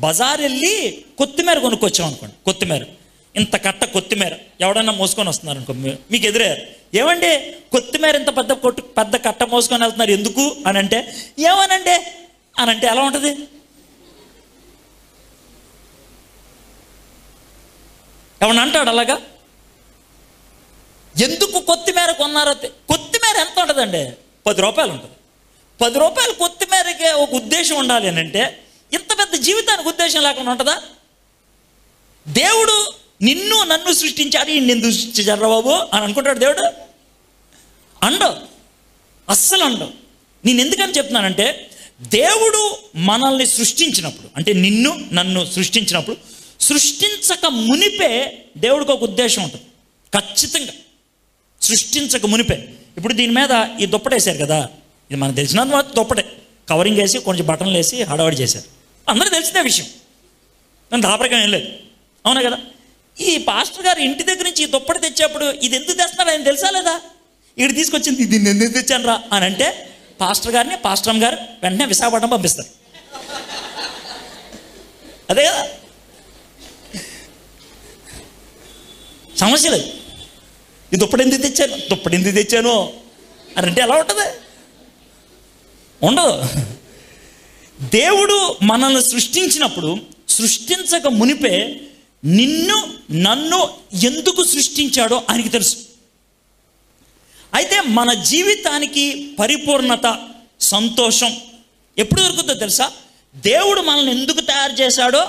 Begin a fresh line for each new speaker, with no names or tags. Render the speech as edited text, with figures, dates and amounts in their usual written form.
బజార్ వెళ్ళి కొత్తిమీర కొనుక్కొచ్చాం అనుకోండి. కొత్తిమీర ఇంత కట్ట కొత్తిమీర ఎవడన్నా మోసుకొని వస్తున్నారు అనుకో, మీకు ఎదురయ్యారు, ఏమండి కొత్తిమీర ఇంత పెద్ద కట్ట మోసుకొని వెళ్తున్నారు ఎందుకు అని అంటే, ఏమనండి అని అంటే ఎలా ఉంటుంది? ఏమన్నా అంటాడు అలాగా? ఎందుకు కొత్తిమీర కొన్నారో? కొత్తిమీర ఎంత ఉంటుందండి? 10 రూపాయలు ఉంటుంది. 10 రూపాయలు కొత్తిమీరకి ఒక ఉద్దేశం ఉండాలి అని అంటే, ఇంత పెద్ద జీవితానికి ఉద్దేశం లేకుండా ఉంటుందా? దేవుడు నిన్ను నన్ను సృష్టించాడు, ఈ నిన్ను సృష్టించారా బాబు అని అనుకుంటాడు దేవుడు? అండవు, అస్సలు అండవు. నేను ఎందుకని చెప్తున్నానంటే, దేవుడు మనల్ని సృష్టించినప్పుడు, అంటే నిన్ను నన్ను సృష్టించినప్పుడు, సృష్టించక మునిపే దేవుడికి ఒక ఉద్దేశం ఉంటుంది ఖచ్చితంగా. సృష్టించక మునిపే. ఇప్పుడు దీని మీద ఈ దుప్పటేశారు కదా, ఇది మనకు తెలిసిన దుప్పటే, కవరింగ్ వేసి కొంచెం బటన్లు వేసి హడావడి చేశారు, అందరూ తెలిసిన విషయం, నేను దాపరికం ఏం లేదు, అవునా కదా? ఈ పాస్టర్ గారు ఇంటి దగ్గర నుంచి ఈ దుప్పటి తెచ్చేప్పుడు ఇది ఎందుకు తెస్తున్నారు ఆయన తెలుసా లేదా? ఇక్కడ తీసుకొచ్చింది దీన్ని ఎందుకు తెచ్చాను రా అని అంటే, పాస్టర్ గారిని పాస్టర్ గారు వెంటనే విశాఖపట్నం పంపిస్తారు. అదే కదా సమస్య. లేదు, ఈ దుప్పటి ఎందుకు తెచ్చాను అని అంటే ఎలా ఉంటుంది? ఉండదు. దేవుడు మనల్ని సృష్టించినప్పుడు, సృష్టించక మునిపే నిన్ను నన్ను ఎందుకు సృష్టించాడో ఆయనకి తెలుసు. అయితే మన జీవితానికి పరిపూర్ణత, సంతోషం ఎప్పుడు దొరుకుతుందో తెలుసా? దేవుడు మనల్ని ఎందుకు తయారు చేశాడో